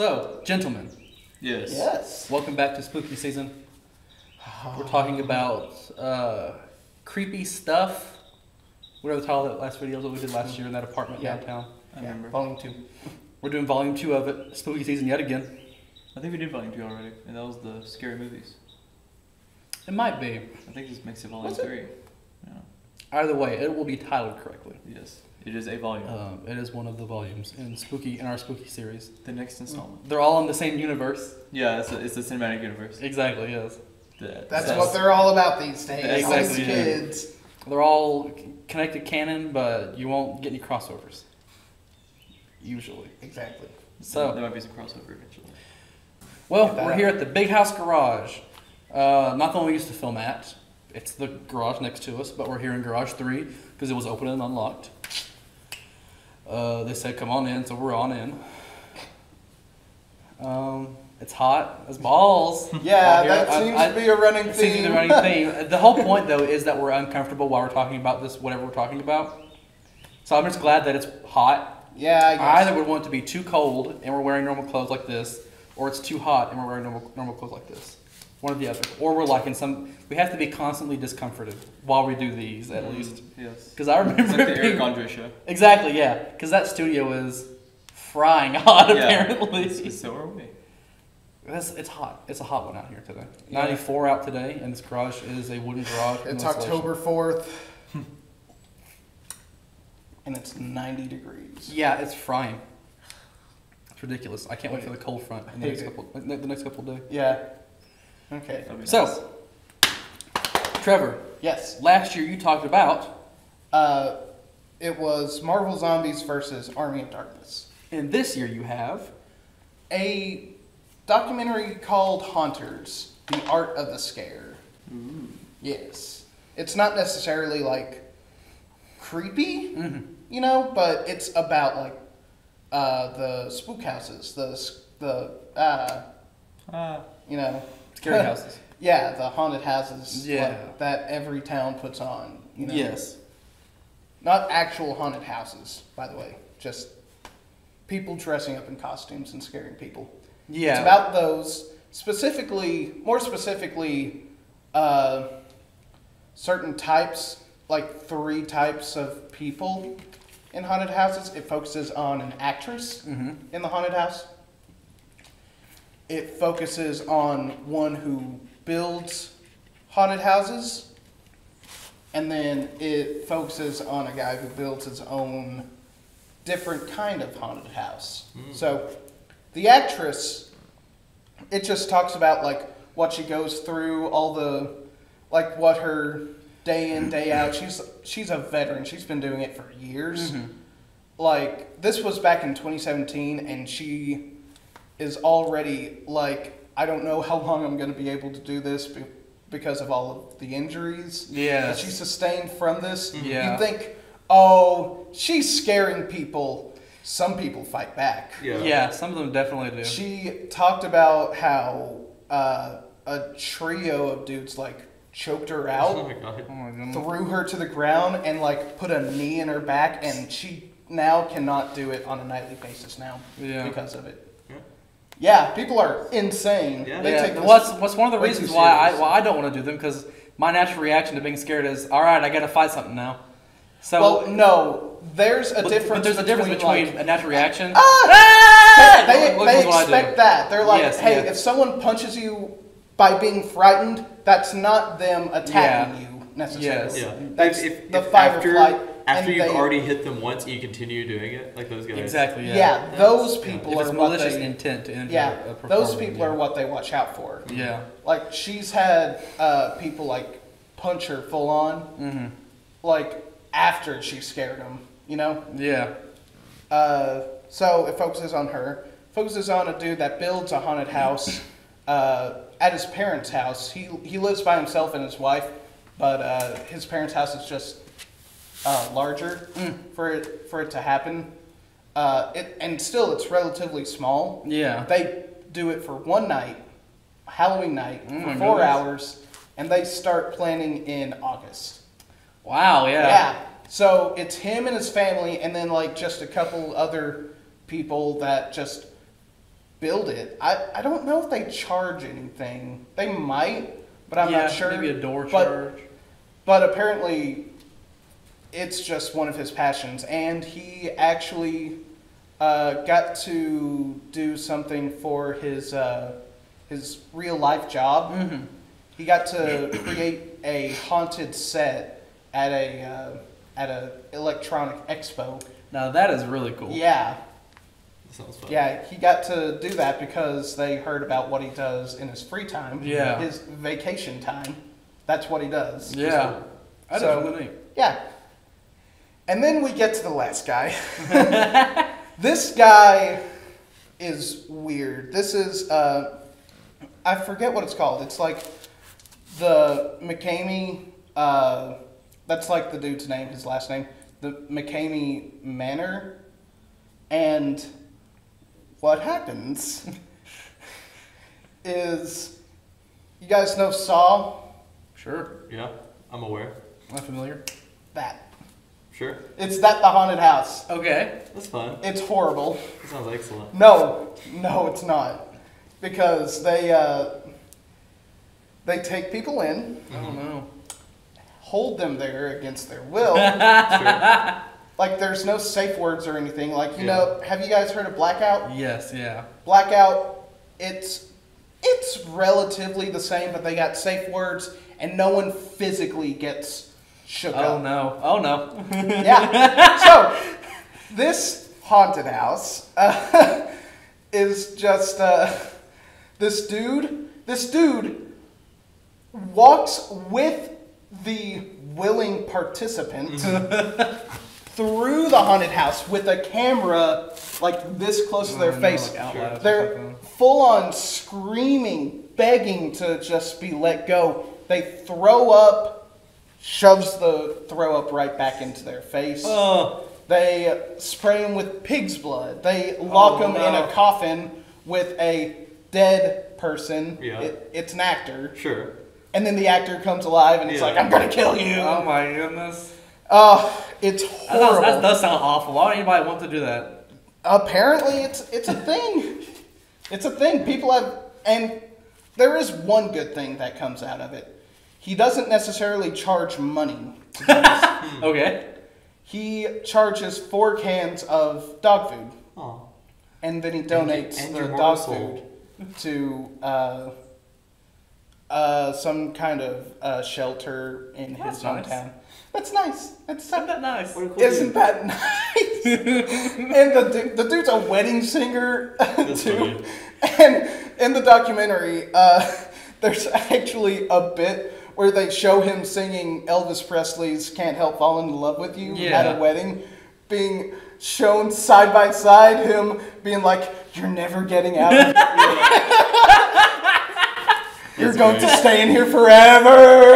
So, gentlemen, Yes. Yes. welcome back to spooky season. We're talking about creepy stuff. Whatever the title of that last video that we did last year in that apartment downtown. I remember. Volume 2. We're doing volume 2 of it, spooky season yet again. I think we did volume 2 already, and that was the scary movies. It might be. I think this makes it volume Was it? 3. Yeah. Either way, it will be titled correctly. Yes. It is a volume. It is one of the volumes in our spooky series. The next installment. They're all in the same universe. Yeah, it's the cinematic universe. Exactly, yes. That's what they're all about these days. Exactly, These yeah. kids. They're all connected canon, but you won't get any crossovers. Usually. Exactly. So, there might be some crossover eventually. well, we're here at the Big House Garage. Not the one we used to film at. It's the garage next to us, but we're here in Garage 3 because it was open and unlocked. They said come on in, so we're on in. It's hot as balls. Yeah, Out here. that seems to be a running It seems to be theme. the running theme. The whole point, though, is that we're uncomfortable while we're talking about this, whatever we're talking about. So I'm just glad that it's hot. Yeah, I guess. I either would want it to be too cold and we're wearing normal clothes like this, or it's too hot and we're wearing normal clothes like this. One or the other. Or we're like in some. We have to be constantly discomforted while we do these, at least. Yes. Because I remember It's like the it Eric being- Andre show. Exactly, yeah. Because that studio is frying hot, Yeah. apparently. So are we. It's hot. It's a hot one out here today. Yeah. 94 out today, and this garage is a wooden garage. with It's no insulation. October 4th. And it's 90 degrees. Yeah, it's frying. It's ridiculous. I can't wait for the cold front in the next Hate couple of days. Yeah. Okay. That'd be nice. So, Trevor, Yes. last year you talked about, It was Marvel Zombies versus Army of Darkness. and this year you have, A documentary called Haunters, The Art of the Scare. Ooh. Yes. It's not necessarily like creepy, mhm, you know, but it's about like the spook houses, you know, scary houses. yeah, the haunted houses Yeah. like, that every town puts on, you know. Yes. Not actual haunted houses, by the way, just people dressing up in costumes and scaring people. Yeah. It's about those, more specifically, certain types, like 3 types of people in haunted houses. It focuses on an actress hmm in the haunted house. It focuses on one who builds haunted houses. And then it focuses on a guy who builds his own different kind of haunted house. So the actress, it just talks about like what she goes through, all the, like what her day in, day out. She's a veteran. She's been doing it for years. Mhm. Like this was back in 2017 and she is already like, I don't know how long I'm going to be able to do this because of all of the injuries Yeah. that she sustained from this. Yeah. You think, oh, she's scaring people. Some people fight back. Yeah, some of them definitely do. She talked about how a trio of dudes like choked her out, Oh my god. Oh my goodness. threw her to the ground, and like put a knee in her back, and she now cannot do it on a nightly basis now Yeah. because of it. Yeah. Yeah, people are insane. Yeah. They Yeah, take this what's one of the way reasons too why serious. I don't want to do them, because my natural reaction to being scared is, all right, I got to fight something now. So, Well, no, there's a but difference. there's a difference between like, a natural reaction. they Look what I expect do. that. They're like, Yes, hey, yeah. if someone punches you by being frightened, that's not them attacking you necessarily. Yes. Yeah. That's if the fight or flight. after and you've they- already hit them once, you continue doing it, like those guys. Exactly. Yeah, those people If it's are what malicious they. intent to injure Yeah, a those performer, people are what they watch out for. Yeah. Like she's had people like punch her full on, Mm-hmm. like after she scared them. You know. Yeah. So it focuses on her. Focuses on a dude that builds a haunted house at his parents' house. He lives by himself and his wife, but his parents' house is just larger for it to happen. And still, it's relatively small. Yeah. They do it for one night, Halloween night, Oh for my 4 goodness. hours, and they start planning in August. Wow. Yeah. Yeah. So it's him and his family, and then like just a couple other people that just build it. I don't know if they charge anything. They might, but I'm not sure. Maybe a door charge. But apparently, it's just one of his passions, and he actually got to do something for his real life job. Mm-hmm. He got to create a haunted set at a electronic expo. Now that is really cool. Yeah. That sounds fun. Yeah, he got to do that because they heard about what he does in his free time. Yeah. His vacation time. That's what he does. Yeah. That is really neat. Yeah. And then we get to the last guy. This guy is weird. This is, I forget what it's called. It's like the McCamey, that's like the dude's name, his last name. The McCamey Manor. And what happens is, you guys know Saw? Sure. Yeah, I'm aware. Am I familiar? That. Sure. It's that the haunted house. Okay. That's fun. It's horrible. That sounds excellent. No, it's not. Because they take people in, I don't know. hold them there against their will. Sure. Like, there's no safe words or anything. Like, you know, have you guys heard of Blackout? Yes, yeah. Blackout, it's relatively the same, but they got safe words, and no one physically gets shook Oh up. no. Oh no. Yeah. So, this haunted house is just this dude walks with the willing participant through the haunted house with a camera like this close to their face. Like out loud or They're something. full on screaming, begging to just be let go. They throw up, shoves the throw up right back into their face. Oh. They spray him with pig's blood. They lock him in no. a coffin with a dead person. Yeah. It's an actor. Sure. And then the actor comes alive and he's like, I'm going to kill you. Oh my goodness. It's horrible. That does sound awful. Why would anybody want to do that? Apparently, it's a thing. It's a thing. People have... And there is one good thing that comes out of it. He doesn't necessarily charge money to do this. Okay. He charges 4 cans of dog food. Oh. And then he donates and the your dog morsel. food to some kind of shelter in his That's nice. hometown. That's nice. Isn't that nice? What a cool Isn't dude. that nice? And the dude's a wedding singer That's too. funny. And in the documentary, there's actually a bit where they show him singing Elvis Presley's "Can't Help Falling in Love with You" at a wedding, being shown side by side. Him being like, "You're never getting out of here. You're going to stay in here forever."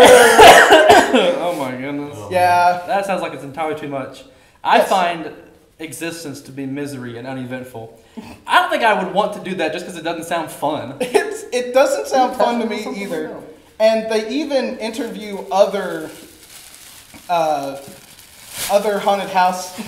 Oh my goodness. Yeah. That sounds like it's entirely too much. I find existence to be misery and uneventful. I don't think I would want to do that just because it doesn't sound fun. It doesn't sound fun to me either. And they even interview other haunted house.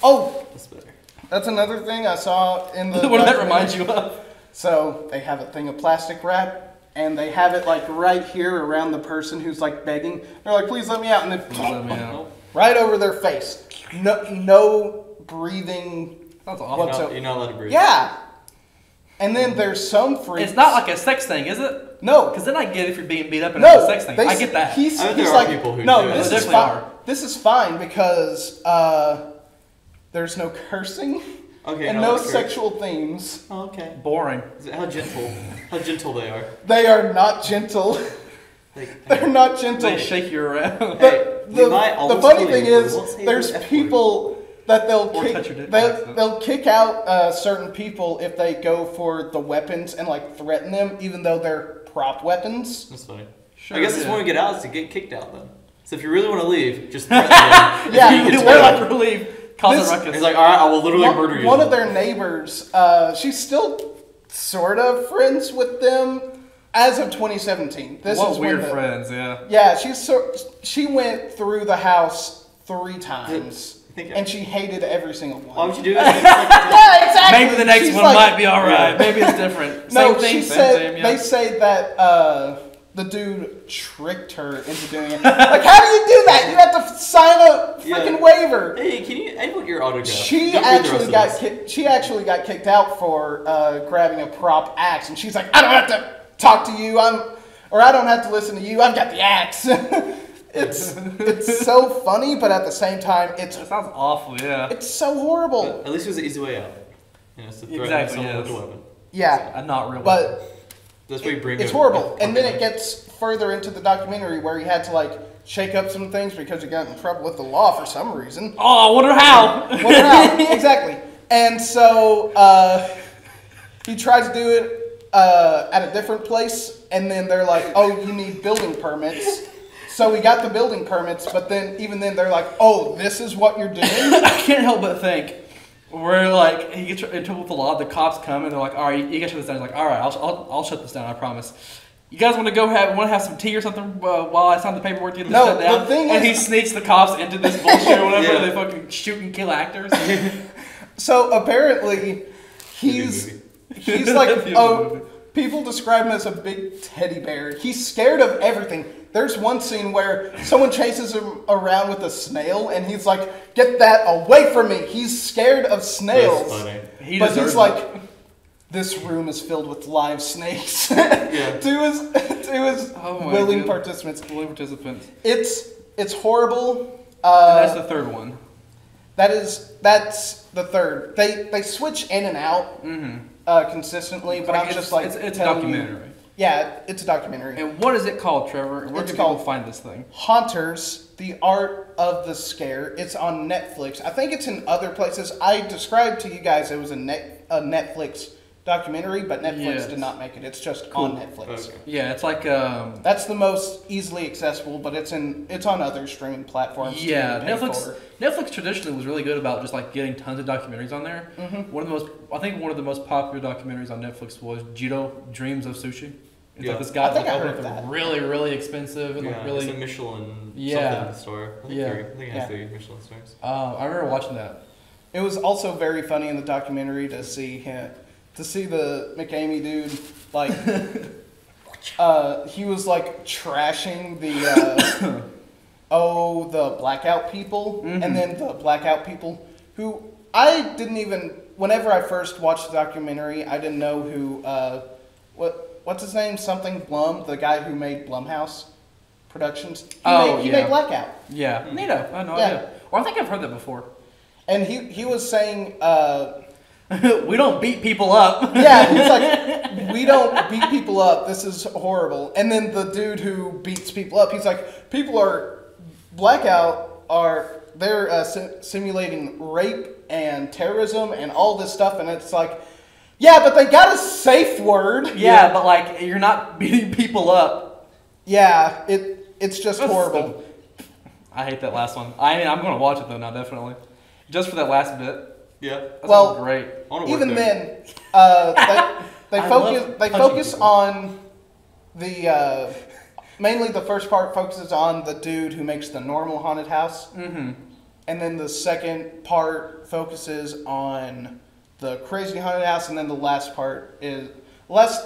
Oh, That's better. that's another thing I saw in the. What does that remind you of? So they have a thing of plastic wrap, and they have it like right here around the person who's like begging. They're like, "Please let me out," and then Let me out. right over their face. No breathing. That's awful. whatsoever. You're not allowed to breathe. Yeah. And then there's some freaks. It's not like a sex thing, is it? No. Because then I get if you're being beat up and No, it's a sex thing. I get that. He's, I bet he's there are like, people who no, do it. this There is definitely fine. are. This is fine because there's no cursing Okay. and not no like her. sexual themes. Oh, okay. Boring. How gentle they are. They are not gentle. Like, They're not gentle. They shake you around. Hey, we might The always funny kill thing you, but is, we won't say there's the F word. people that they'll Or kick. touch your dick by accident. They'll kick out certain people if they go for the weapons and like threaten them, even though they're prop weapons. That's funny. Sure, I guess this yeah. one to get out is to get kicked out then. So if you really want to leave, just threaten them. Yeah, If you get We're out. like relief. Cause This- a ruckus. He's like, all right, I will literally murder you. One of their neighbors, she's still sort of friends with them as of 2017. This what is when weird the- friends, yeah. Yeah, she went through the house 3 times. and she hated every single one. Why would you do it? Yeah, exactly. Maybe the next She's one like- might be alright. Maybe it's different. No, Same thing, she same said thing, yeah. they say that the dude tricked her into doing it. Like, how do you do that? You have to sign a freaking waiver. Hey, can you input your autograph? She Don't read the actually rest got of this. she actually got kicked out for grabbing a prop axe, and she's like, I don't have to talk to you. I don't have to listen to you. I've got the axe. It's so funny, but at the same time, That sounds awful, yeah. it's so horrible. But at least it was an easy way out. You know, it's to threaten Exactly, someone yes. with a weapon. Yeah, Not really. but That's where you bring it's a- horrible. a And then fucking- it gets further into the documentary where he had to like shake up some things because he got in trouble with the law for some reason. Oh, I wonder how. Wonder how. Exactly. And so he tried to do it at a different place, and then they're like, "Oh, you need building permits." So we got the building permits, but then even then they're like, "Oh, this is what you're doing." I can't help but think, where like he gets in trouble with the law, the cops come and they're like, all right, you gotta shut this down. He's like, all right, I'll shut this down, I promise. You guys want to have some tea or something while I sign the paperwork to get this No, shut down? the thing and is- he sneaks the cops into this bullshit or whatever. Yeah. They fucking shoot and kill actors. So apparently, he's like, oh, people describe him as a big teddy bear. He's scared of everything. There's one scene where someone chases him around with a snail, and he's like, "Get that away from me!" He's scared of snails. That's funny. He But deserves he's it. like, "This room is filled with live snakes." Yeah. to his Oh my willing God. participants. Willing participants. It's horrible. And that's the third one. That's the third. They switch in and out consistently, but I'm just like it's a telling you- documentary. Yeah, it's a documentary. And what is it called, Trevor? Where It's can people called- find this thing? Haunters: The Art of the Scare. It's on Netflix. I think it's in other places. I described to you guys it was a Netflix documentary, but Netflix Yes. did not make it. It's just on Netflix. Okay. Yeah, it's like That's the most easily accessible, but it's on other streaming platforms. yeah, to pay Netflix. for. Netflix traditionally was really good about just like getting tons of documentaries on there. Mm-hmm. One of the most popular documentaries on Netflix was Jiro Dreams of Sushi. It's Yeah. like this guy I think like I heard opened of up a that. really, really expensive and Yeah, like really. it's a Michelin Yeah. something store. I think Yeah. three. I think it has 3 Michelin stars. I remember watching that. It was also very funny in the documentary to see the McAmey dude like he was like trashing the the blackout people, and then the blackout people who I didn't even whenever I first watched the documentary I didn't know who what's his name, something Blum, the guy who made Blumhouse Productions. He made Blackout. Yeah, Nito. I had no Yeah. idea. Well, I think I've heard that before. And he was saying, We don't beat people up. yeah, he's like, we don't beat people up. This is horrible. And then the dude who beats people up, he's like, they're simulating rape and terrorism and all this stuff. And it's like, yeah, but they got a safe word. Yeah, but like you're not beating people up. Yeah, it's just That's horrible. I hate that last one. I'm gonna watch it though now, definitely. Just for that last bit. Yeah. That Well, sounds great. I want to work Even there. then, they I focus love they punching focus people. on the mainly the first part focuses on the dude who makes the normal haunted house, Mm-hmm. and then the second part focuses on the crazy haunted house, and then the last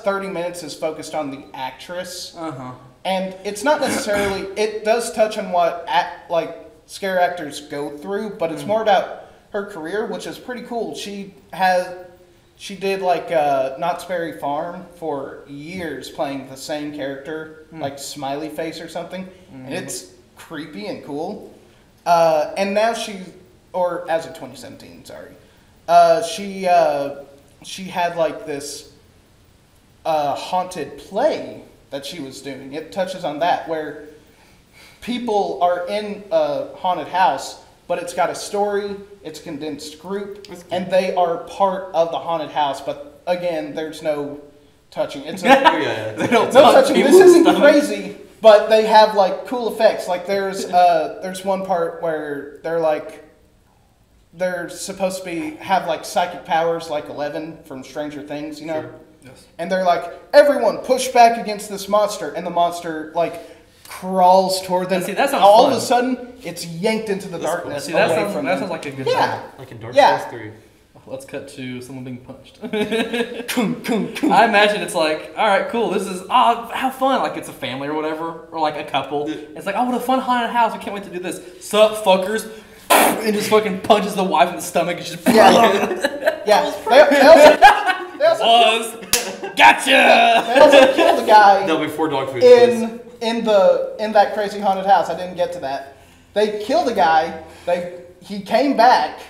30 minutes is focused on the actress. Uh-huh. And it's not necessarily, it does touch on what scare actors go through, but it's more about her career, which is pretty cool. She did Knott's Berry Farm for years playing the same character, like Smiley Face or something. And it's creepy and cool. And now as of 2017, sorry. She had like this haunted play that she was doing. It touches on that, where people are in a haunted house, but it's got a story, it's a condensed group, and they are part of the haunted house. But again, there's no touching. It's Oh, yeah. They don't no touch touching. This people's isn't stomach. crazy, but they have like cool effects. Like there's one part where they're supposed to have like psychic powers, like 11 from Stranger Things, Yes. and they're like, everyone push back against this monster, and the monster like crawls toward them. See, that sounds all fun. of a sudden, it's yanked into the darkness. See, that away sounds, from that them. sounds like a good Yeah. time. Like in Dark Yeah. Souls 3. Let's cut to someone being punched. I imagine it's like, all right, cool. This is how fun. Like it's a family or whatever, or like a couple. It's like, oh, what a fun haunted house. We can't wait to do this. Sup, fuckers? And just fucking punches the wife in the stomach. And just Yeah. They also Gotcha. They also killed the guy No, before dog food, please. in that crazy haunted house. I didn't get to that. They killed the guy. He came back,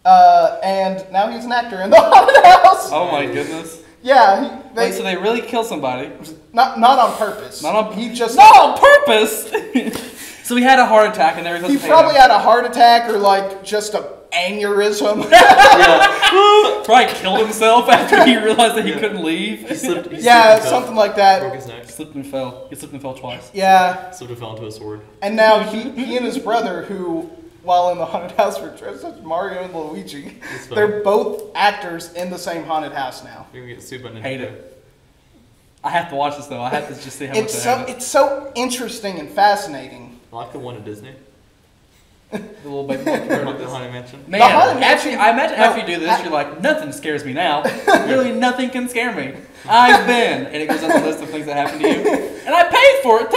and now he's an actor in the haunted house. Oh my goodness. Yeah. Wait, so they really kill somebody? Not on purpose. He not on purpose. So he had a heart attack, and there he probably had a heart attack or like just a aneurysm. Probably killed himself after he realized that he couldn't leave. He slipped and something like that. Broke his neck. Slipped and fell. He slipped and fell twice. Yeah. Slipped and fell into a sword. And now he and his brother, who while in the haunted house were dressed as Mario and Luigi, they're both actors in the same haunted house now. We're gonna get sued by Nintendo. Hate it. I have to watch this though. I have to just see how much I hate it. It's so interesting and fascinating. I like the one at Disney. The little baby. Like the Haunted Mansion. Man, I imagine after you do this, you're like, nothing scares me now. Really, nothing can scare me. I've been, and it goes on the list of things that happened to you, and I paid for it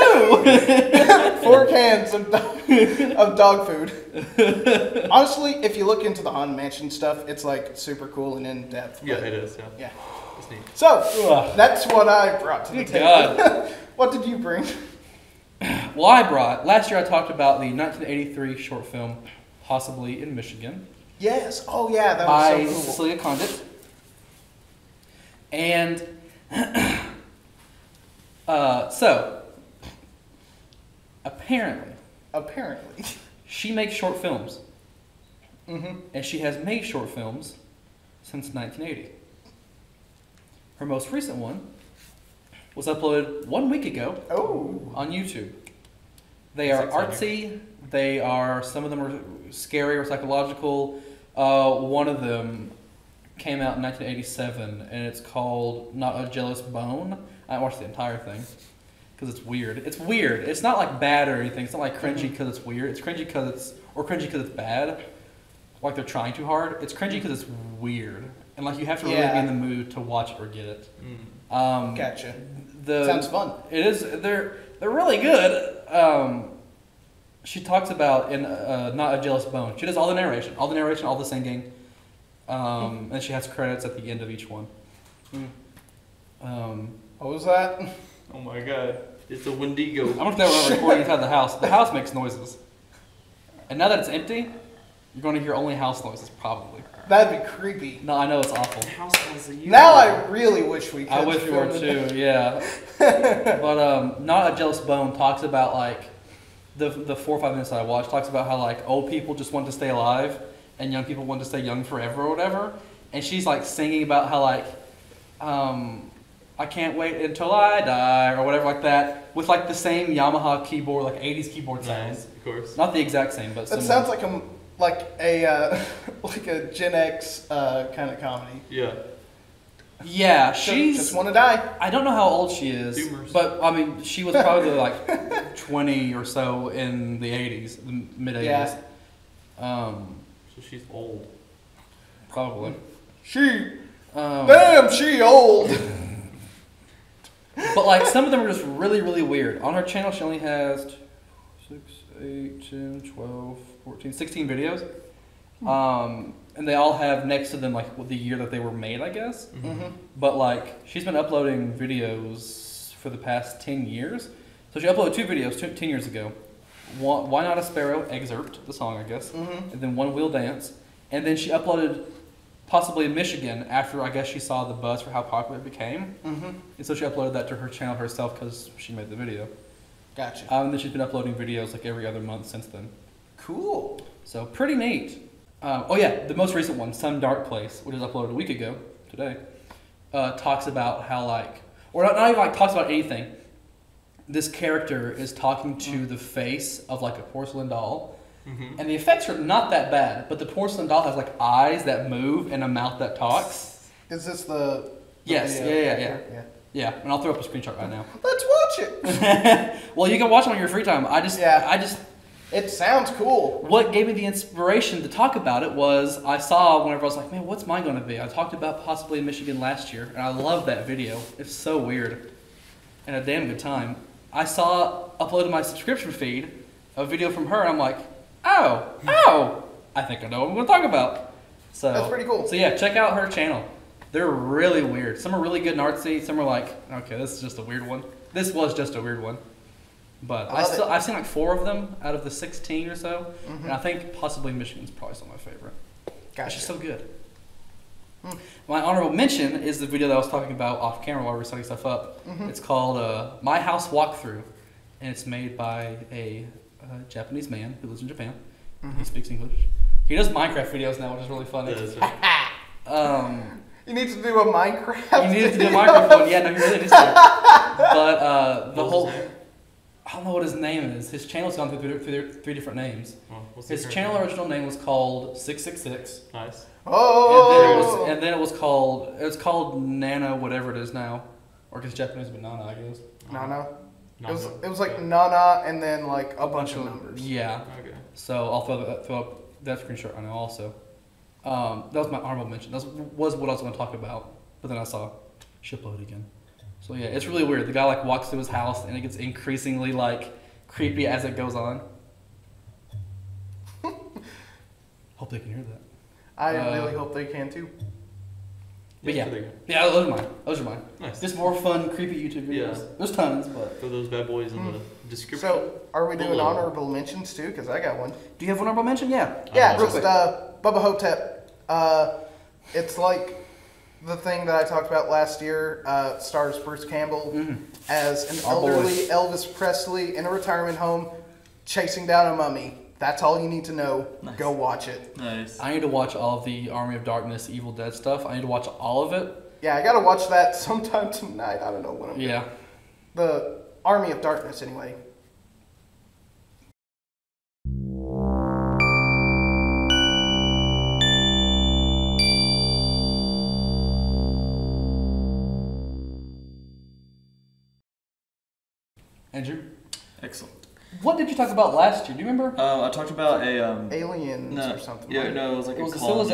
too. 4 cans of dog food. Honestly, if you look into the Haunted Mansion stuff, it's like super cool and in depth. Yeah, it is. Yeah. It's neat. So that's what I brought to the Good table. God. What did you bring? Well, last year I talked about the 1983 short film, Possibly in Michigan. Yes. Oh yeah, that by was so cool. Cecilia Condit. And so, apparently, she makes short films. Mm-hmm. And she has made short films since 1980. Her most recent one was uploaded 1 week ago on YouTube. They are artsy. They are, some of them are scary or psychological. One of them came out in 1987, and it's called Not a Jealous Bone. I watched the entire thing because it's weird. It's weird. It's not like bad or anything. It's not like cringy because it's weird. It's cringy because it's bad. Like they're trying too hard. It's cringy because it's weird, and like you have to really be in the mood to watch it or get it. Gotcha. Sounds fun. It is. They're really good. She talks about in Not a Jealous Bone. She does all the narration, all the singing, and she has credits at the end of each one. What was that? Oh my god. It's a Wendigo. I don't know if they were recording inside the house. The house makes noises. And now that it's empty, you're going to hear only house noises, probably. That'd be creepy. No, I know it's awful. Now I really wish we could. I wish we were too, yeah. But Not a Jealous Bone talks about like the 4 or 5 minutes that I watched talks about how like old people just want to stay alive and young people want to stay young forever or whatever. And she's like singing about how like I can't wait until I die or whatever like that with like the same Yamaha keyboard, like 80s keyboard sounds. Nice, of course. Not the exact same, but That similar. sounds like a Gen X kind of comedy. Yeah. Yeah, she's just want to die. I don't know how old she is, Boomers. but I mean, she was probably like 20 or so in the 80s, the mid 80s. Yeah. So she's old. Probably. Damn, she old. But like some of them are just really, really weird. On her channel, she only has 6, 8, 10, 12, 14, 16 videos. And they all have next to them like the year that they were made, I guess. Mm-hmm. But like she's been uploading videos for the past 10 years. So she uploaded 2 videos 10 years ago. Why Not a Sparrow, Excerpt, the song I guess. Mm-hmm. And then One Wheel Dance. And then she uploaded Possibly in Michigan after I guess she saw the buzz for how popular it became. Mm-hmm. And so she uploaded that to her channel herself because she made the video. Gotcha. And then she's been uploading videos like every other month since then. Cool. So pretty neat. Oh yeah, the most recent one, Some Dark Place, which was uploaded a week ago, today, talks about how like, or not even like talks about anything. This character is talking to the face of like a porcelain doll. Mm-hmm. And the effects are not that bad, but the porcelain doll has like eyes that move and a mouth that talks. Is this the Yes, video? yeah. Yeah, and I'll throw up a screenshot right now. Let's watch it. Well, you can watch them on your free time. I just It sounds cool. what gave me the inspiration to talk about it was I saw whenever I was like, man, what's mine going to be? I talked about possibly in Michigan last year, and I love that video. It's so weird and a damn good time. I saw uploaded to my subscription feed a video from her, and I'm like, oh, I think I know what I'm going to talk about. So That's pretty cool. So yeah, check out her channel. They're really weird. Some are really good and artsy. Some are like, okay, this is just a weird one. This was just a weird one. But I've seen like 4 of them out of the 16 or so, and I think possibly Michigan's probably still my favorite. Gotcha. It's just so good. My honorable mention is the video that I was talking about off camera while we were setting stuff up. It's called My House Walkthrough, and it's made by a Japanese man who lives in Japan. He speaks English. He does Minecraft videos now, which is really funny. You need to do a Minecraft. You need to do a Minecraft one. Yeah, no, he really needs to. But the whole. I don't know what his name is. His channel's gone through 3 different names. His channel original name was called 666. Nice. Oh. And then it was called Nana, whatever it is now, or because Japanese would be Nana, I guess. Nana. It was like Nana and then like a bunch of numbers. Yeah. Okay. So I'll throw up that screenshot right now also. That was my honorable mention. That was what I was going to talk about, but then I saw shipload again. So yeah, it's really weird. The guy like walks through his house and it gets increasingly like creepy as it goes on. Hope they can hear that. I really hope they can too. But yeah, those are mine. Those are mine. Nice. Just more fun, creepy YouTube videos. Yeah. There's tons, but Throw those bad boys in the description. So, are we doing Below. honorable mentions too? Because I got one. do you have one honorable mention? Yeah. Yeah, real just quick. Bubba Hotep. It's like the thing that I talked about last year. Stars Bruce Campbell as an Our boy. elderly Elvis Presley in a retirement home chasing down a mummy. That's all you need to know. Nice. Go watch it. Nice. I need to watch all of the Army of Darkness, Evil Dead stuff. I need to watch all of it. Yeah, I gotta watch that sometime tonight. I don't know when I'm Yeah. The Army of Darkness, anyway. Andrew, Excellent. what did you talk about last year? Do you remember? I talked about a Aliens no, or something. yeah, right? no, it was like It was a colony.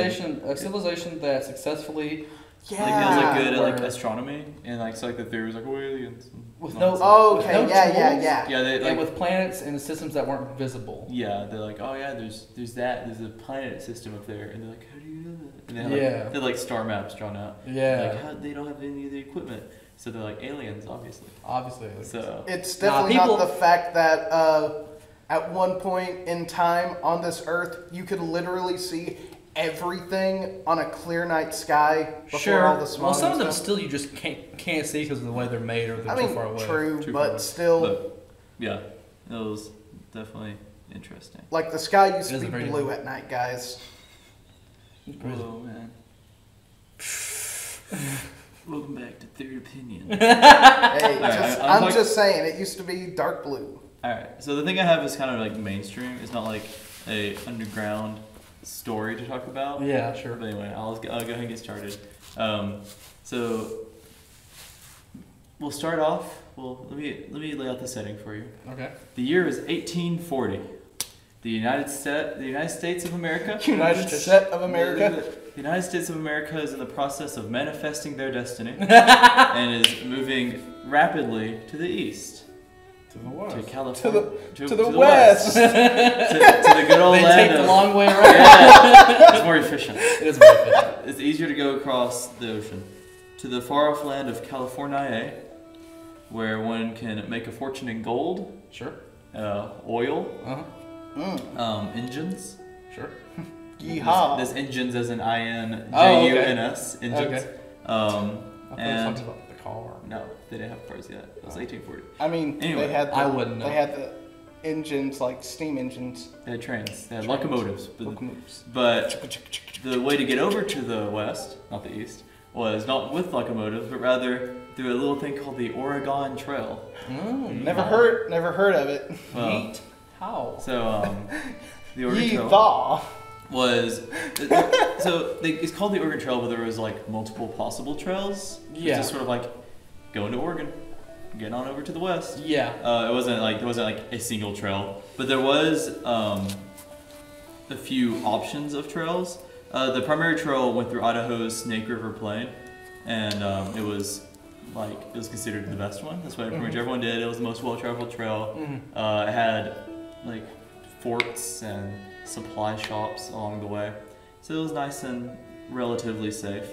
civilization that successfully Yeah. Like it was like good at like where- astronomy and like so like the theory was like oh aliens. with and no nonsense. Oh, with okay. no Yeah, tools, Yeah, they and like with planets and systems that weren't visible. yeah, they're like oh yeah, there's a planet system up there, and they're like how do you know that? And they have, Yeah. like, they had like star maps drawn out. Yeah. Like how they don't have any of the equipment, so they're like aliens, obviously. Obviously. So It's definitely people- not the fact that at one point in time on this earth, you could literally see everything on a clear night sky before all the smog. Well, some of and them stuff. still you just can't see because of the way they're made or they're I too mean, far away. true, Too but far. still, But, yeah, it was definitely interesting. like the sky used It is to a be very blue at night, guys. It's crazy. Whoa, man. Welcome back to Third Opinion. Hey, Alright, I'm I'm like- just saying, it used to be dark blue. Alright, so the thing I have is kind of like mainstream. It's not like a underground story to talk about. Yeah, sure. But anyway, I'll go ahead and get started. So we'll start off. Well, let me lay out the setting for you. Okay. The year is 1840. The United States of America. United States of America. The United States of America is in the process of manifesting their destiny and is moving rapidly to the east, To the west. to California, To the west. to the good old They land take the of- long way around. Yeah, it's more efficient. It is very efficient. It's easier to go across the ocean to the far-off land of California, where one can make a fortune in gold, Sure. oil, engines. Sure. Yeehaw. This engines as in INJUNS. Oh, okay. Engines. Okay. I thought it And was about the car. no, they didn't have cars yet. It was 1840. I mean, Anyway, they had the, I wouldn't know. They had the engines, like steam engines. They had trains. They had Trains. locomotives. Locomotives. But the way to get over to the west, not the east, was not with locomotives, but rather through a little thing called the Oregon Trail. Never heard of it. Well, Neat. How? so the Oregon Trail Yeehaw. was it's called the Oregon Trail, but there was like multiple possible trails. Yeah. It's just sort of like going to Oregon. getting on over to the west. Yeah. It wasn't like there wasn't like a single trail, but there was a few options of trails. The primary trail went through Idaho's Snake River Plain, and it was considered the best one. That's what pretty much everyone did. It was the most well-traveled trail. It had like forts and supply shops along the way, so it was nice and relatively safe.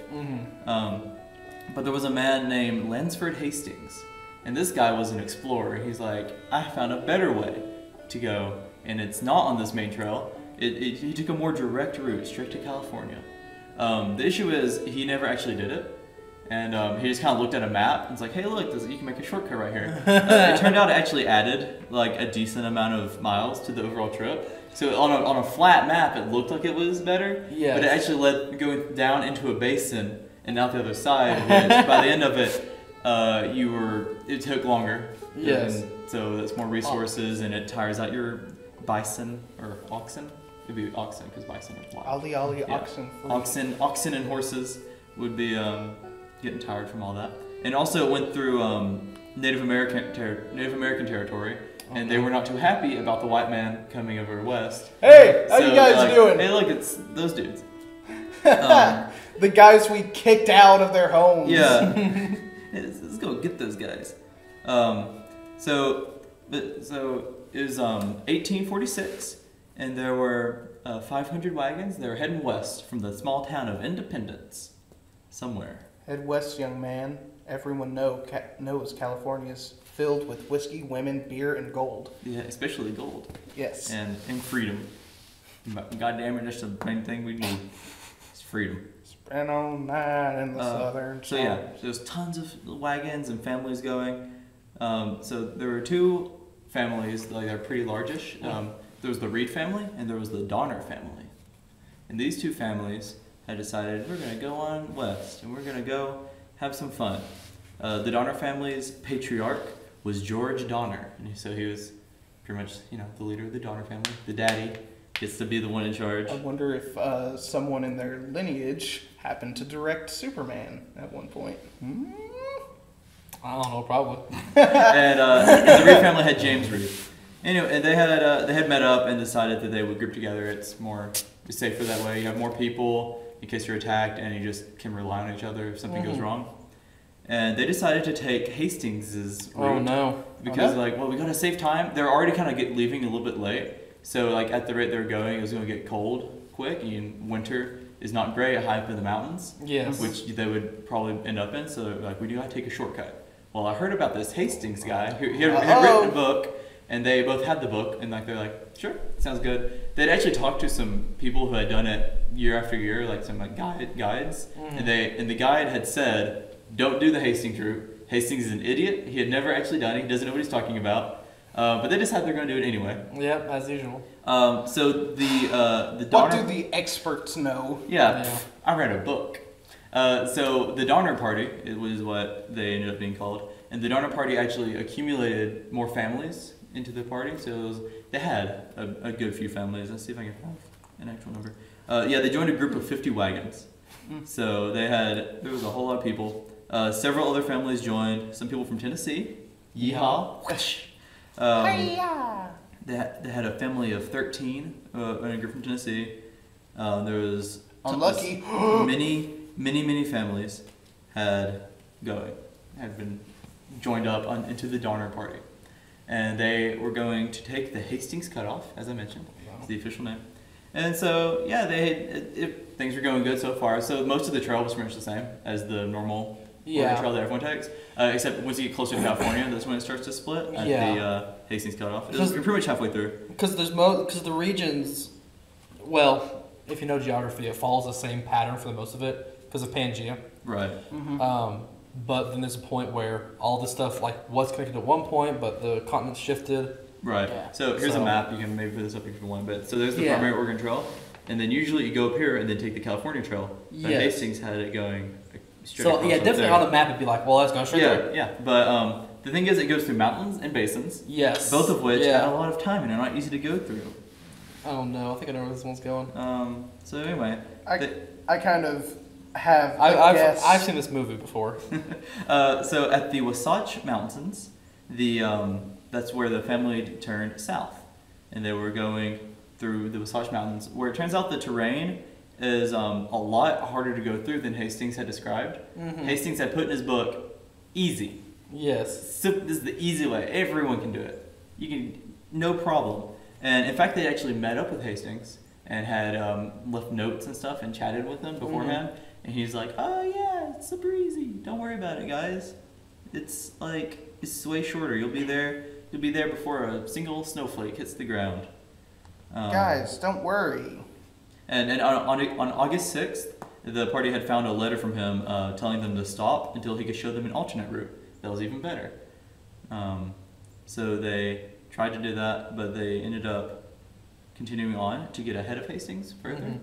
But there was a man named Lansford Hastings, and this guy was an explorer. He's like, I found a better way to go, and it's not on this main trail. He took a more direct route straight to California. The issue is he never actually did it. And he just kind of looked at a map and was like, hey, look, you can make a shortcut right here. It turned out it actually added like a decent amount of miles to the overall trip. So on a flat map, it looked like it was better. Yes. But it actually led going down into a basin and out the other side, which by the end of it, it took longer. Yes. And so that's more resources, and it tires out your bison or oxen. It'd be oxen because bison is wild. Ollie, Yeah. oxen free. Oxen and horses would be getting tired from all that. And also it went through Native American territory, and they were not too happy about the white man coming over west. Hey, how So you guys they're like, doing? Hey, look, it's those dudes. The guys we kicked out of their homes. Yeah, let's go get those guys. So it was 1846, and there were 500 wagons. They were heading west from the small town of Independence, somewhere. Head west, young man. Everyone knows California's filled with whiskey, women, beer, and gold. Yeah, especially gold. Yes. And freedom. God damn it, that's the main thing we need. It's freedom. Spent all night in the southern. So yeah, there's tons of wagons and families going. So there were two families, like they're pretty largish. There was the Reed family and there was the Donner family. And these two families had decided we're gonna go on west and we're gonna go have some fun. The Donner family's patriarch was George Donner, and so he was pretty much, the leader of the Donner family. The daddy gets to be the one in charge. I wonder if someone in their lineage happened to direct Superman at one point. I don't know, probably. And the Reed family had James Reed. Anyway, and they had met up and decided that they would group together. It's safer that way. You have more people in case you're attacked, and you just can rely on each other if something goes wrong. And they decided to take Hastings's route. Oh no! Because we gotta save time. They're already kind of leaving a little bit late. So at the rate they're going, it was gonna get cold quick, and winter is not great high up in the mountains. Yes. Which they would probably end up in. So we do gotta take a shortcut. Well, I heard about this Hastings guy who had written a book, and they both had the book, and they're like, sure, sounds good. They'd actually talked to some people who had done it year after year, like some guides, and the guide had said, don't do the Hastings route. Hastings is an idiot. He had never actually done it. He doesn't know what he's talking about. But they decided they're going to do it anyway. Yep, as usual. So the Donner... What do the experts know? Yeah. I read a book. So the Donner Party, it was what they ended up being called, and the Donner Party actually accumulated more families into the party. So they had a good few families. Let's see if I can find an actual number. They joined a group of 50 wagons. So there was a whole lot of people. Several other families joined. Some people from Tennessee. Yeehaw. They had a family of 13 in a group from Tennessee. There was Unlucky. many families had been joined up into the Donner Party. And they were going to take the Hastings Cutoff, as I mentioned. It's the official name. And so, things were going good so far. So most of the trail was pretty much the same as the normal trail that everyone takes. Except once you get closer to California, that's when it starts to split at the Hastings Cutoff. You're pretty much halfway through. Because the regions, well, if you know geography, it follows the same pattern for the most of it because of Pangea. Right. But then there's a point where all this stuff was connected at one point, but the continents shifted. Right. Yeah. So here's a map. You can maybe put this up if you want. But so there's the primary Oregon Trail, and then usually you go up here and then take the California Trail. But Hastings had it going straight across. So definitely on the map it'd be like, well, let's go straight there. Yeah. But the thing is, it goes through mountains and basins. Yes. Both of which add a lot of time and are not easy to go through. Oh no, I think I know where this one's going. So anyway, I kind of have a I've guess. seen this movie before. So at the Wasatch Mountains, that's where the family turned south, and they were going through the Wasatch Mountains, where it turns out the terrain is a lot harder to go through than Hastings had described. Mm-hmm. Hastings had put in his book, easy. Yes. So this is the easy way. Everyone can do it. You can, no problem. And in fact, they actually met up with Hastings and had left notes and stuff and chatted with him beforehand. Mm-hmm. And he's like, "Oh yeah, it's super easy. Don't worry about it, guys. It's way shorter. You'll be there before a single snowflake hits the ground." Guys, don't worry. And on August 6th, the party had found a letter from him telling them to stop until he could show them an alternate route that was even better. So they tried to do that, but they ended up continuing on to get ahead of Hastings further.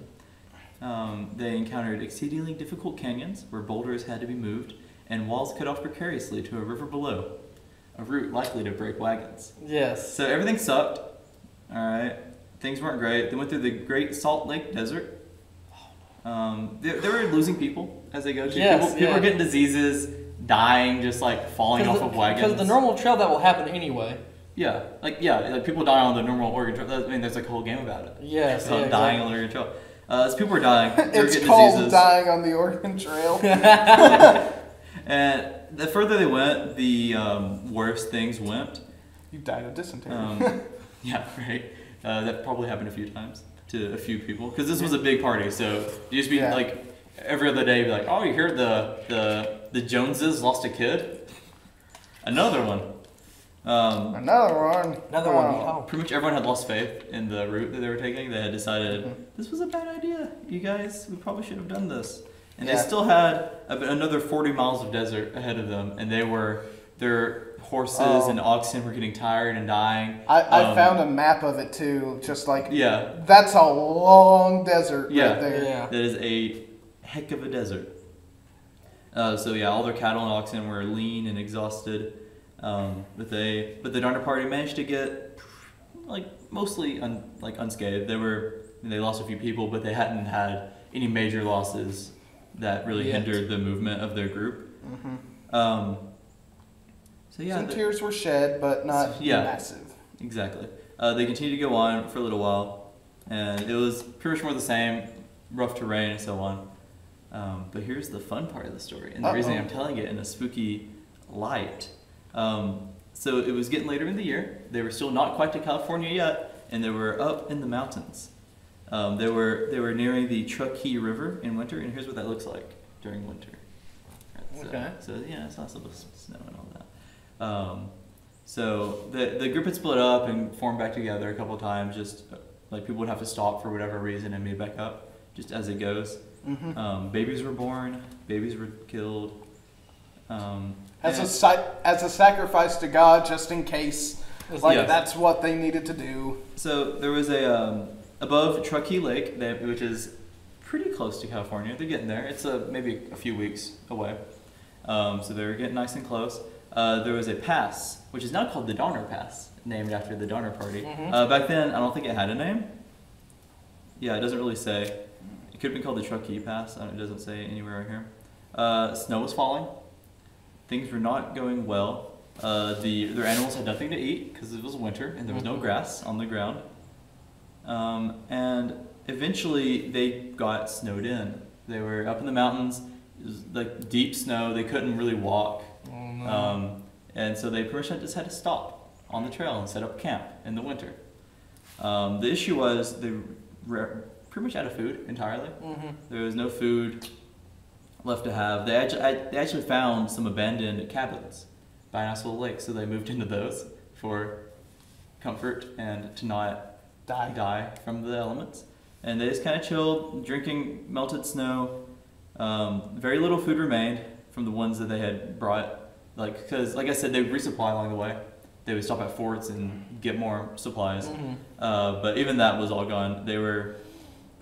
Mm-hmm. They encountered exceedingly difficult canyons where boulders had to be moved and walls cut off precariously to a river below, a route likely to break wagons. Yes. So everything sucked. All right. Things weren't great. They went through the Great Salt Lake Desert. They were losing people as they go to. Yes, people were getting diseases, dying, just like falling off of wagons. Because the normal trail that will happen anyway. Yeah, like people die on the normal Oregon Trail. I mean, there's like a whole game about it. Yes, so dying on the Oregon Trail. As people were dying, they were It's getting called diseases. dying on the Oregon Trail. And the further they went, the worse things went. You died of dysentery. Yeah, right. That probably happened a few times to a few people because this was a big party. So you just be like every other day, be like, "Oh, you heard the Joneses lost a kid? Another one." Another one. Oh. Pretty much everyone had lost faith in the route that they were taking. They had decided this was a bad idea. You guys, we probably should have done this. And they still had another 40 miles of desert ahead of them, and their horses and oxen were getting tired and dying. I found a map of it too, just like that's a long desert right there. Yeah. That is a heck of a desert. So all their cattle and oxen were lean and exhausted, but the Darner party managed to get mostly unscathed. They lost a few people, but they hadn't had any major losses that really hindered the movement of their group. Mm-hmm. Some tears were shed, but not massive. Exactly. They continued to go on for a little while, and it was pretty much more the same, rough terrain and so on. But here's the fun part of the story, and the reason I'm telling it in a spooky light. So it was getting later in the year. They were still not quite to California yet, and they were up in the mountains. They were nearing the Truckee River in winter, and here's what that looks like during winter. So it's lots of snow and all that. So the group had split up and formed back together a couple of times. Just like people would have to stop for whatever reason and meet back up, just as it goes. Mm-hmm. Babies were born. Babies were killed. As a sacrifice to God, just in case. That's what they needed to do. So there was above Truckee Lake, which is pretty close to California. They're getting there. It's maybe a few weeks away. So they were getting nice and close. There was a pass, which is now called the Donner Pass, named after the Donner Party. Mm-hmm. Back then, I don't think it had a name. Yeah, it doesn't really say. It could have been called the Truckee Pass. It doesn't say anywhere right here. Snow was falling. Things were not going well. Their animals had nothing to eat because it was winter and there was no grass on the ground. And eventually, they got snowed in. They were up in the mountains. It was like deep snow. They couldn't really walk. And so they pretty much just had to stop on the trail and set up camp in the winter. The issue was they were pretty much out of food entirely. Mm-hmm. There was no food left to have. They actually found some abandoned cabins by a nice little lake, so they moved into those for comfort and to not die from the elements. And they just kind of chilled, drinking melted snow. Very little food remained from the ones that they had brought. Because, like I said, they would resupply along the way. They would stop at forts and get more supplies. Mm-hmm. But even that was all gone. They were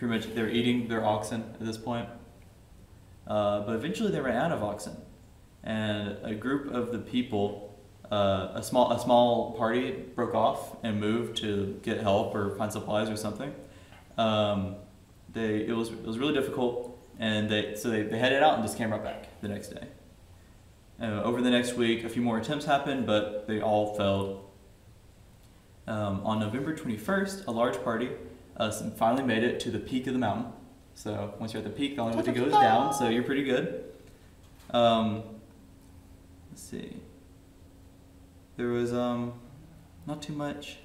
eating their oxen at this point. But eventually they ran out of oxen. And a group of the people, a small party broke off and moved to get help or find supplies or something. It was really difficult. and they headed out and just came right back the next day. Over the next week, a few more attempts happened, but they all failed. On November 21st, a large party finally made it to the peak of the mountain. So once you're at the peak, the only way to go is down, so you're pretty good. Let's see. There was not too much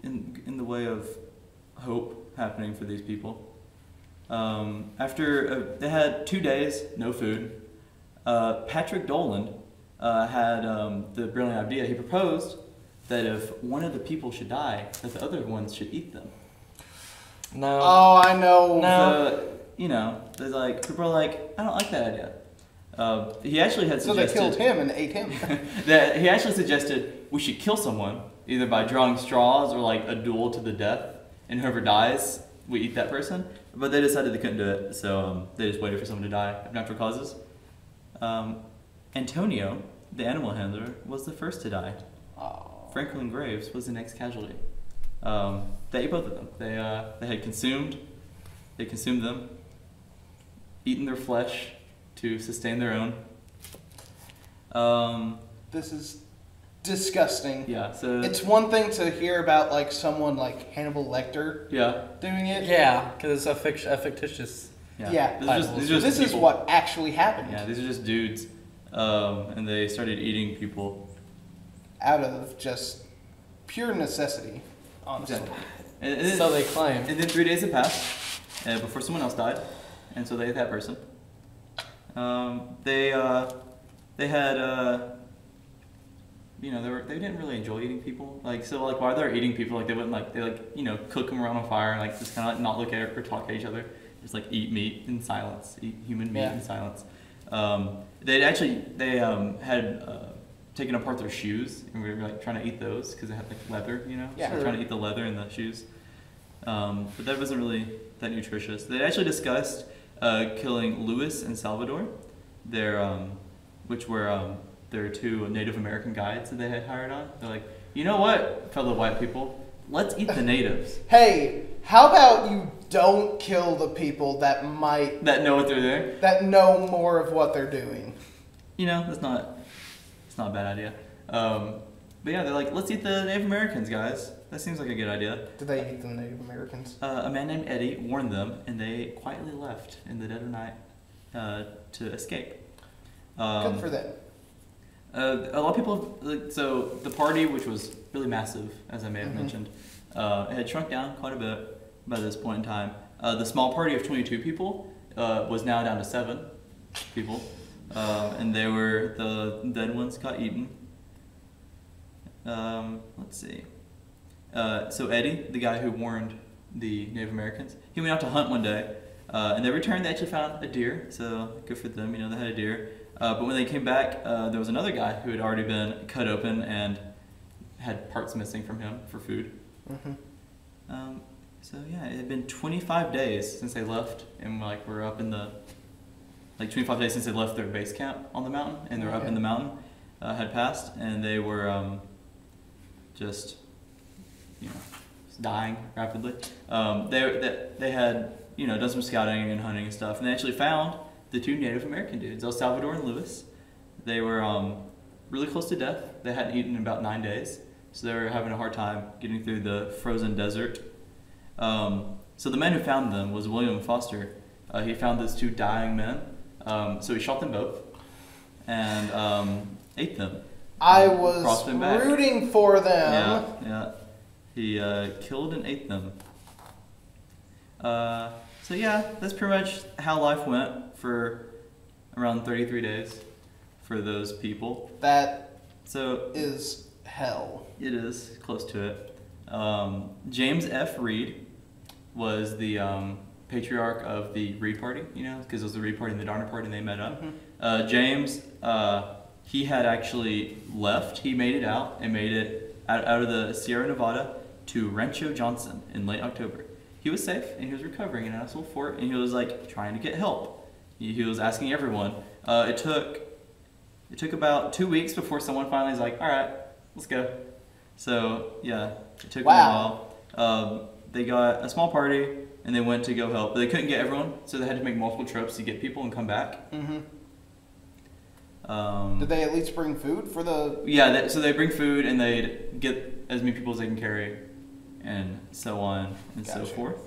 in the way of hope happening for these people. After they had 2 days, no food, Patrick Dolan had the brilliant idea. He proposed that if one of the people should die, that the other ones should eat them. No. Oh, I know. No. There's like people are like, I don't like that idea. He actually had So suggested they killed him and ate him. that he actually suggested we should kill someone either by drawing straws or like a duel to the death, and whoever dies, we eat that person. But they decided they couldn't do it, so they just waited for someone to die of natural causes. Antonio, the animal handler, was the first to die. Oh. Franklin Graves was the next casualty. They ate both of them. They had consumed them, eaten their flesh to sustain their own. This is disgusting. Yeah, so It's one thing to hear about like someone like Hannibal Lecter doing it. Yeah, because it's a fictitious. Yeah. These are just This is people. what actually happened. Yeah, these are just dudes, and they started eating people. Out of just pure necessity, honestly. Exactly. And then, So they claim. and then 3 days had passed before someone else died, and so they ate that person. They had they didn't really enjoy eating people. So while they're eating people, they wouldn't cook them around a fire and just kind of not look at it or talk at each other. Just eat meat in silence, eat human meat in silence. They had taken apart their shoes, and we were trying to eat those because they had leather, Yeah. So we're trying to eat the leather in the shoes. But that wasn't really that nutritious. They actually discussed killing Louis and Salvador, which were their 2 Native American guides that they had hired on. They're like, you know what, fellow white people, let's eat the natives. Hey, how about you don't kill the people that Know what they're there. that know more of what they're doing? It's not a bad idea. But yeah, they're like, let's eat the Native Americans, guys. That seems like a good idea. Did they eat the Native Americans? A man named Eddie warned them, and they quietly left in the dead of night to escape. Good for them. A lot of people, so the party, which was really massive, as I may have mentioned, it had shrunk down quite a bit by this point in time. The small party of 22 people was now down to 7 people, and the dead ones got eaten. Let's see. So Eddie, the guy who warned the Native Americans, he went out to hunt one day, and they returned. They actually found a deer, so good for them. They had a deer. But when they came back, there was another guy who had already been cut open and had parts missing from him for food. Mm-hmm. So yeah, it had been 25 days since they left, and we're up in the 25 days since they left their base camp on the mountain, and they're up in the mountain had passed, and they were just dying rapidly. They had done some scouting and hunting and stuff, and they actually found the 2 Native American dudes, El Salvador and Louis. They were really close to death. They hadn't eaten in about 9 days, so they were having a hard time getting through the frozen desert. So the man who found them was William Foster. He found those 2 dying men, so he shot them both and ate them. I was rooting for them. Yeah. He killed and ate them. So yeah, that's pretty much how life went for around 33 days for those people. That So is hell. it is close to it. James F. Reed was the patriarch of the Reed Party, because it was the Reed Party and the Donner Party, and they met up. James, he had actually left. He made it out and made it out of the Sierra Nevada to Rancho Johnson in late October. He was safe, and he was recovering in a nice little fort, and he was trying to get help. He was asking everyone. It took about 2 weeks before someone finally was like, all right, let's go. So yeah, it took a while. They got a small party. and they went to go help, but they couldn't get everyone, so they had to make multiple trips to get people and come back. Did they at least bring food for the? Yeah, so they bring food and they'd get as many people as they can carry, and so on and so forth.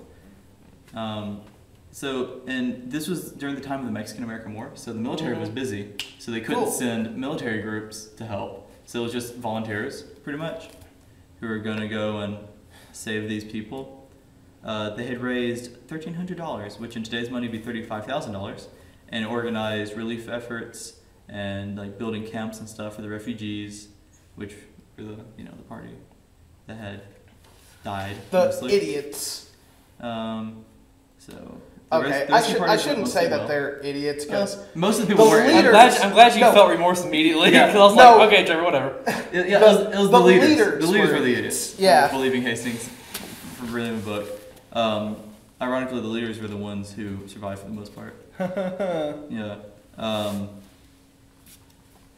And this was during the time of the Mexican-American War, so the military was busy, so they couldn't send military groups to help. So it was just volunteers, pretty much, who were going to go and save these people. They had raised $1,300, which in today's money would be $35,000, and organized relief efforts and like building camps and stuff for the refugees, which were the the party that had died. The mostly. Idiots. Okay, I shouldn't say that they're idiots because most of the people were. I'm glad you felt remorse immediately because I was like, okay, Trevor, whatever. It was the leaders. The leaders were the idiots. Yeah. For leaving Hastings for reading the book. Ironically, the leaders were the ones who survived for the most part. Yeah.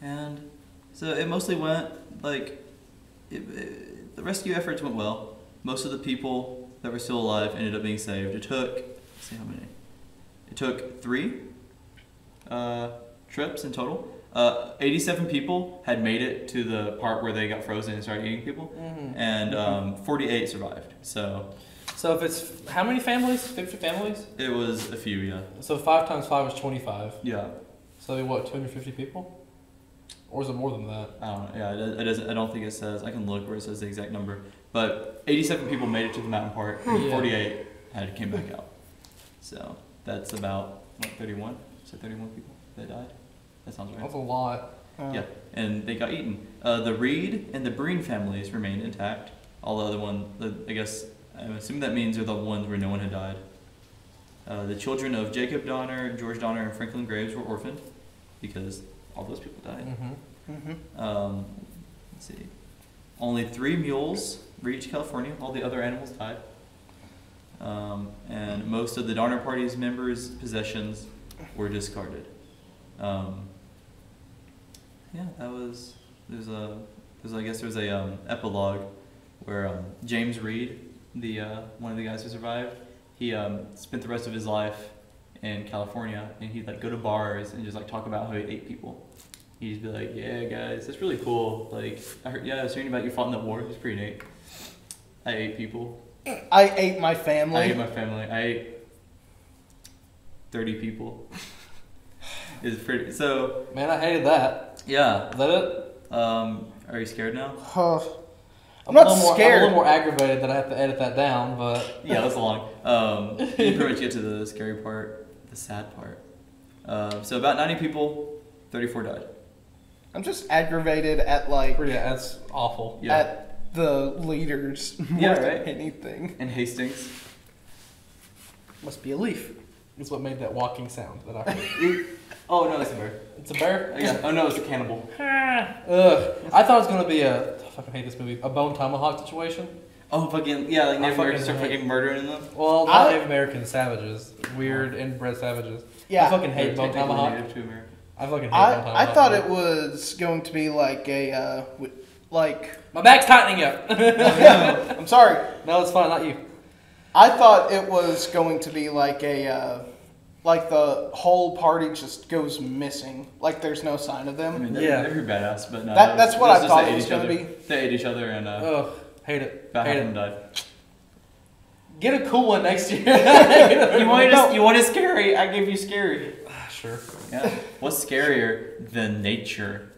And so it mostly went like the rescue efforts went well. Most of the people that were still alive ended up being saved. It took, let's see how many. It took 3 trips in total. 87 people had made it to the part where they got frozen and started eating people, and 48 survived. So if it's how many families? 50 families? it was a few, yeah. So 5 times 5 is 25. Yeah. So what? 250 people? Or is it more than that? I don't know. Yeah, it doesn't. I don't think it says. I can look where it says the exact number. But 87 people made it to the mountain part. And 48 came back out. So that's about 31. So 31 people that died. That sounds right. That's a lot. Yeah, and they got eaten. The Reed and the Breen families remained intact. All the other ones, I guess, I'm assuming that means they're the ones where no one had died. The children of Jacob Donner, George Donner, and Franklin Graves were orphaned because all those people died. Let's see. Only 3 mules reached California. All the other animals died. And most of the Donner Party's members' possessions were discarded. Yeah, that was. There's a epilogue where James Reed, the one of the guys who survived, he spent the rest of his life in California, and he'd like go to bars and just like talk about how he ate people. He'd just be like, "Yeah, guys, that's really cool. Like, I was hearing about you fought in the war. It's pretty neat. I ate people. I ate my family. I ate 30 people. It's pretty. So, man, I hated that. Yeah. Is that it? Are you scared now? I'm not I'm a scared. little more aggravated that I have to edit that down, but Yeah, that's long. You pretty much get to the scary part, the sad part. So about 90 people, 34 died. I'm just aggravated at like that's awful. Yeah. at the leaders more Yeah, than right? anything. And Hastings. Must be a leaf. It's what made that walking sound that I heard. Oh no, that's a bear. It's a bear? Yeah. Oh no, it's a cannibal. Ugh. I thought it was gonna be I fucking hate this movie. A bone tomahawk situation. Oh fucking yeah, like Native I Americans fucking start fucking murdering them. Well, not Native American savages. Weird inbred savages. Yeah. I fucking hate bone Technically tomahawk. Native to America. I fucking hate bone tomahawk. I thought it was going to be like a like. My back's tightening up. I'm sorry. No, it's fine. Not you. I thought it was going to be like a like the whole party just goes missing. Like there's no sign of them. I mean, Yeah. they're pretty badass, but no. That's what I thought they it ate was each gonna other. be. They ate each other and Ugh. Hate it. about half Hate of them it. died. Get a cool one next year. You wanted scary? I gave you scary. Sure. Yeah. What's scarier than nature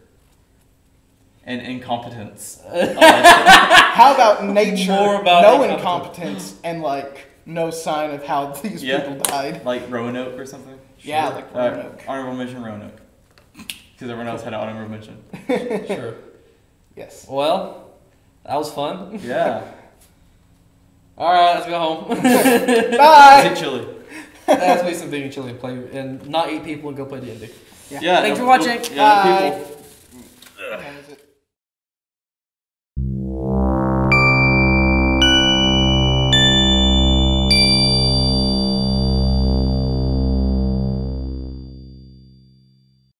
and incompetence? How about nature? More about no incompetence. incompetence and like no sign of how these people died. Like Roanoke or something? Yeah, like Roanoke. Honorable mention Roanoke. Because everyone else had an honorable mention. Sure. Yes. Well, that was fun. Yeah. All right, let's go home. Bye. Is it chilly? Let's make some vegan chili and play and not eat people and go play D&D. Yeah. Yeah. Thanks for watching. Yeah, Bye. people.